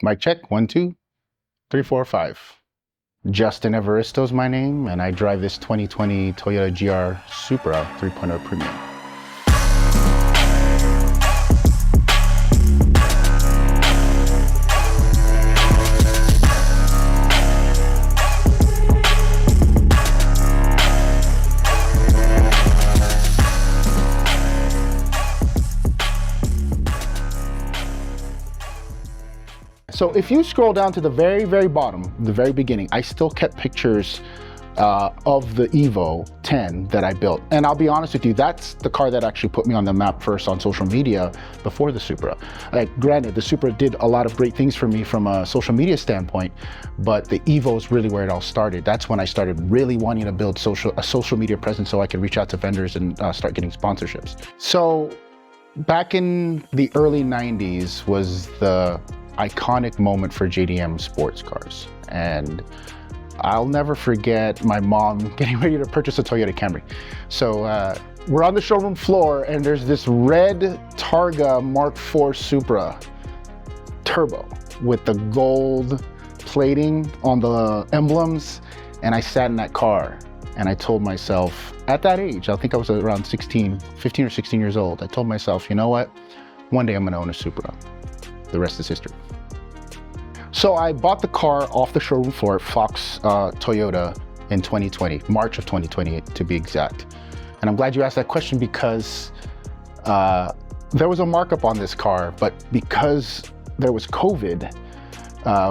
Mic check, 1, 2, 3, 4, 5. Justin Evaristo's my name, and I drive this 2020 Toyota GR Supra 3.0 Premium. So if you scroll down to the very, very bottom, the very beginning, I still kept pictures of the Evo 10 that I built. And I'll be honest with you, that's the car that actually put me on the map first on social media before the Supra. Granted, the Supra did a lot of great things for me from a social media standpoint, but the Evo is really where it all started. That's when I started really wanting to build a social media presence so I could reach out to vendors and start getting sponsorships. So back in the early 90s was the iconic moment for JDM sports cars. And I'll never forget my mom getting ready to purchase a Toyota Camry. So we're on the showroom floor and there's this red Targa Mark IV Supra Turbo with the gold plating on the emblems. And I sat in that car and I told myself, at that age, I think I was around 15 or 16 years old, I told myself, you know what? One day I'm gonna own a Supra. The rest is history. So I bought the car off the showroom floor at Fox Toyota in 2020, March of 2020 to be exact. And I'm glad you asked that question because there was a markup on this car, but because there was COVID,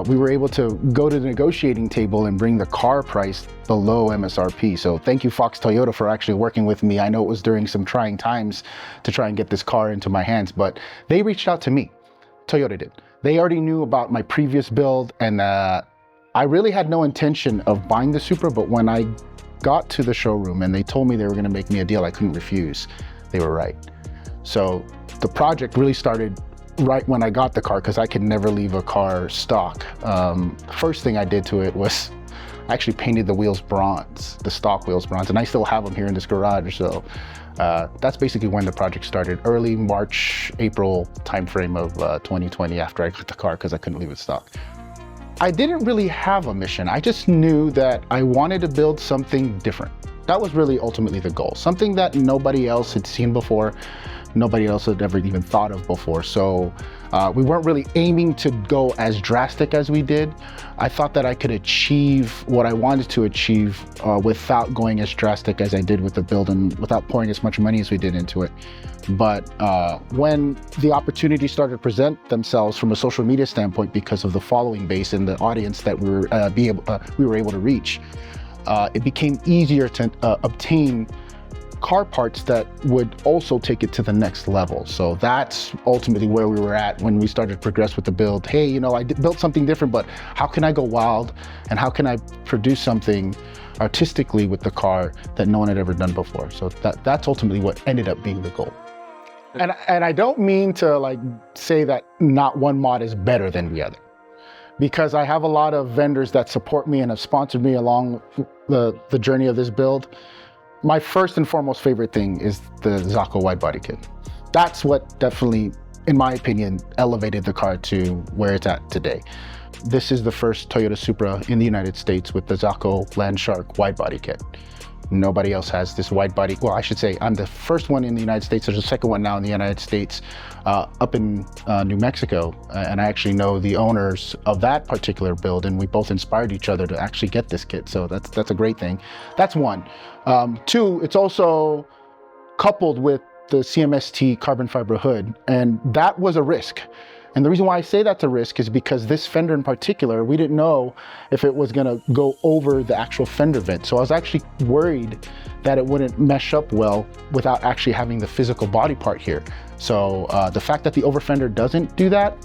we were able to go to the negotiating table and bring the car price below MSRP. So thank you, Fox Toyota, for actually working with me. I know it was during some trying times to try and get this car into my hands, but they reached out to me. Toyota did. They already knew about my previous build, and I really had no intention of buying the Supra, but when I got to the showroom and they told me they were gonna make me a deal I couldn't refuse, they were right. So the project really started right when I got the car because I could never leave a car stock. First thing I did to it was I actually painted the wheels bronze, the stock wheels bronze, and I still have them here in this garage. So that's basically when the project started, early March, April timeframe of 2020 after I got the car because I couldn't leave it stock. I didn't really have a mission. I just knew that I wanted to build something different. That was really ultimately the goal. Something that nobody else had seen before, nobody else had ever even thought of before. So we weren't really aiming to go as drastic as we did. I thought that I could achieve what I wanted to achieve without going as drastic as I did with the build and without pouring as much money as we did into it. But when the opportunities started to present themselves from a social media standpoint because of the following base and the audience that we were able to reach, it became easier to obtain car parts that would also take it to the next level. So that's ultimately where we were at when we started to progress with the build. Hey, you know, I built something different, but how can I go wild? And how can I produce something artistically with the car that no one had ever done before? So that's ultimately what ended up being the goal. And I don't mean to like say that not one mod is better than the other, because I have a lot of vendors that support me and have sponsored me along the journey of this build. My first and foremost favorite thing is the Zaco wide body kit. That's what definitely, in my opinion, elevated the car to where it's at today. This is the first Toyota Supra in the United States with the Zaco Landshark wide body kit. Nobody else has this wide body. Well, I should say I'm the first one in the United States. There's a second one now in the United States up in New Mexico. And I actually know the owners of that particular build, and we both inspired each other to actually get this kit. So that's a great thing. That's one. Two, it's also coupled with the CMST carbon fiber hood, and that was a risk. And the reason why I say that's a risk is because this fender in particular, we didn't know if it was gonna go over the actual fender vent. So I was actually worried that it wouldn't mesh up well without actually having the physical body part here. So the fact that the over fender doesn't do that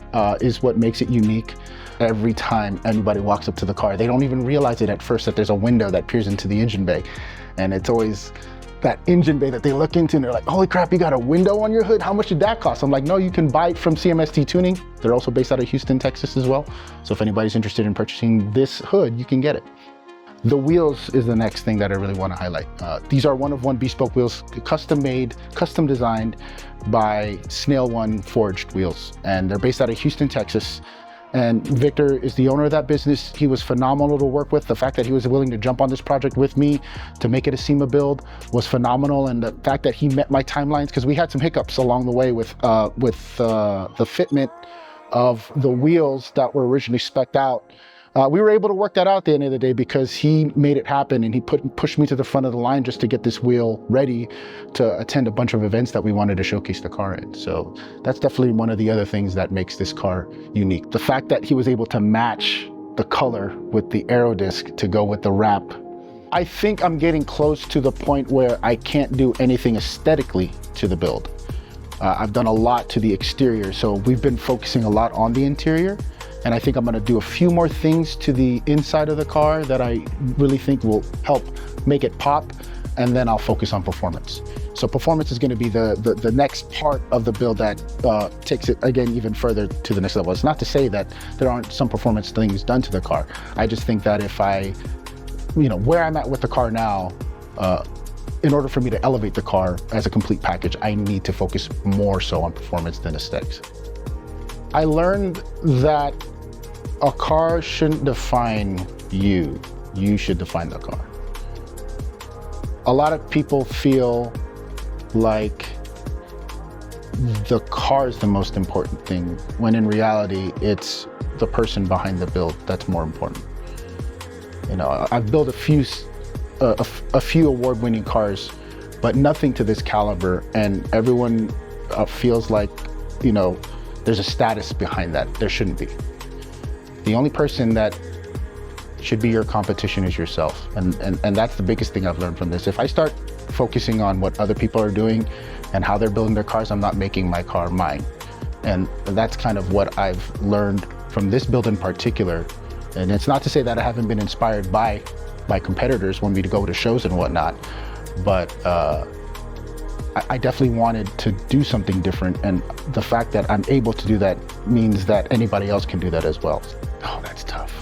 is what makes it unique. Every time anybody walks up to the car, they don't even realize it at first that there's a window that peers into the engine bay. And it's always that engine bay that they look into and they're like, holy crap, you got a window on your hood? How much did that cost? I'm like, no, you can buy it from CMST Tuning. They're also based out of Houston, Texas as well. So if anybody's interested in purchasing this hood, you can get it. The wheels is the next thing that I really want to highlight. These are one-of-one bespoke wheels, custom made, custom designed by Snail One Forged wheels. And they're based out of Houston, Texas. And Victor is the owner of that business. He was phenomenal to work with. The fact that he was willing to jump on this project with me to make it a SEMA build was phenomenal. And the fact that he met my timelines, because we had some hiccups along the way with the fitment of the wheels that were originally spec'd out. We were able to work that out at the end of the day because he made it happen, and he pushed me to the front of the line just to get this wheel ready to attend a bunch of events that we wanted to showcase the car in. So that's definitely one of the other things that makes this car unique. The fact that he was able to match the color with the aero disc to go with the wrap. I think I'm getting close to the point where I can't do anything aesthetically to the build. I've done a lot to the exterior, so we've been focusing a lot on the interior. And I think I'm gonna do a few more things to the inside of the car that I really think will help make it pop, and then I'll focus on performance. So performance is gonna be the next part of the build that takes it, again, even further to the next level. It's not to say that there aren't some performance things done to the car. I just think that if where I'm at with the car now, in order for me to elevate the car as a complete package, I need to focus more so on performance than aesthetics. I learned that a car shouldn't define you. You should define the car. A lot of people feel like the car is the most important thing, when in reality, it's the person behind the build that's more important. I've built a few award-winning cars, but nothing to this caliber, and everyone feels like, there's a status behind that. There shouldn't be. The only person that should be your competition is yourself. And that's the biggest thing I've learned from this. If I start focusing on what other people are doing and how they're building their cars, I'm not making my car mine. And that's kind of what I've learned from this build in particular. And it's not to say that I haven't been inspired by competitors when we go to shows and whatnot, but I definitely wanted to do something different, and the fact that I'm able to do that means that anybody else can do that as well. Oh, that's tough.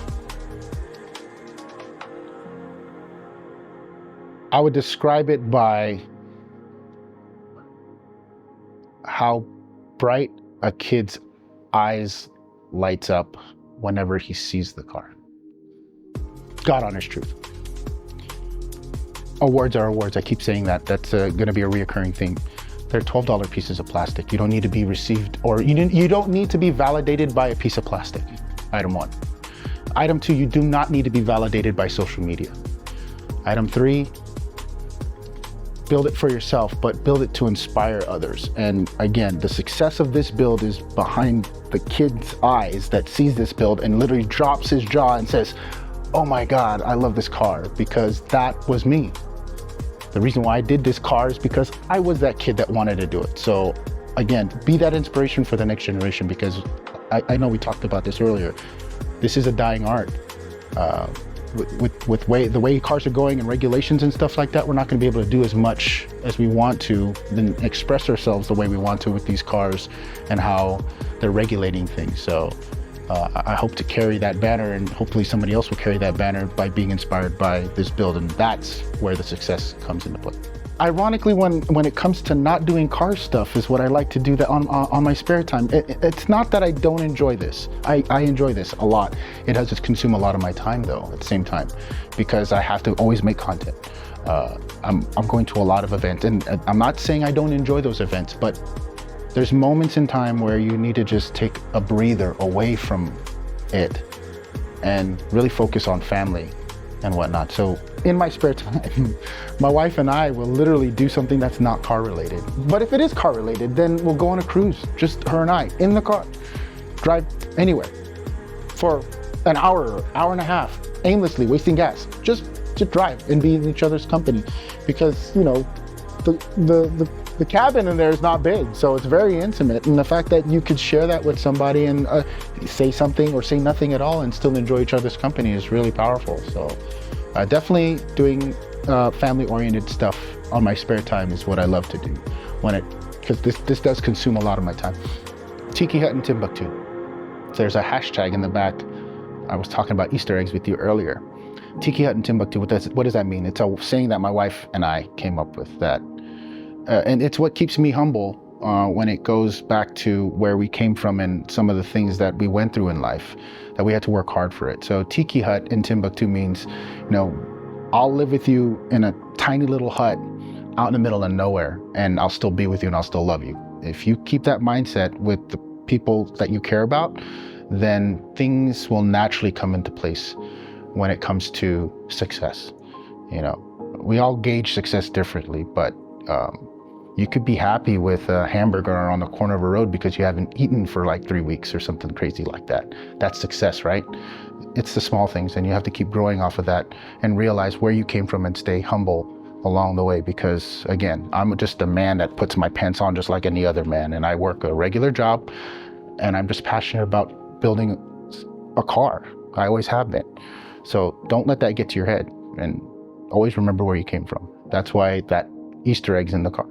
I would describe it by how bright a kid's eyes lights up whenever he sees the car. God honest truth. Awards are awards. I keep saying that. That's going to be a reoccurring thing. They're $12 pieces of plastic. You don't need to be received, or you don't need to be validated by a piece of plastic. Item 1. Item 2, you do not need to be validated by social media. Item 3, build it for yourself, but build it to inspire others. And again, the success of this build is behind the kid's eyes that sees this build and literally drops his jaw and says, "Oh my God, I love this car," because that was me. The reason why I did this car is because I was that kid that wanted to do it. So again, be that inspiration for the next generation, because I know we talked about this earlier. This is a dying art. With the way cars are going and regulations and stuff like that, we're not going to be able to do as much as we want to, then express ourselves the way we want to with these cars and how they're regulating things. So I hope to carry that banner, and hopefully somebody else will carry that banner by being inspired by this build, and that's where the success comes into play. Ironically, when it comes to not doing car stuff is what I like to do that on my spare time. It's not that I don't enjoy this. I enjoy this a lot. It does just consume a lot of my time though at the same time, because I have to always make content. I'm going to a lot of events, and I'm not saying I don't enjoy those events, but there's moments in time where you need to just take a breather away from it and really focus on family and whatnot. So in my spare time, my wife and I will literally do something that's not car related. But if it is car related, then we'll go on a cruise, just her and I, in the car, drive anywhere for an hour and a half, aimlessly wasting gas, just to drive and be in each other's company. Because, the cabin in there is not big, so it's very intimate, and the fact that you could share that with somebody and say something or say nothing at all and still enjoy each other's company is really powerful. So definitely doing family-oriented stuff on my spare time is what I love to do, because this does consume a lot of my time. Tiki Hut in Timbuktu. There's a hashtag in the back. I was talking about Easter eggs with you earlier. Tiki Hut in Timbuktu, what does that mean? It's a saying that my wife and I came up with, that and it's what keeps me humble when it goes back to where we came from and some of the things that we went through in life, that we had to work hard for it. So Tiki Hut in Timbuktu means, I'll live with you in a tiny little hut out in the middle of nowhere, and I'll still be with you and I'll still love you. If you keep that mindset with the people that you care about, then things will naturally come into place when it comes to success. We all gauge success differently, but you could be happy with a hamburger on the corner of a road because you haven't eaten for like 3 weeks or something crazy like that. That's success, right? It's the small things, and you have to keep growing off of that and realize where you came from and stay humble along the way, because again, I'm just a man that puts my pants on just like any other man, and I work a regular job, and I'm just passionate about building a car. I always have been. So don't let that get to your head, and always remember where you came from. That's why that Easter egg's in the car.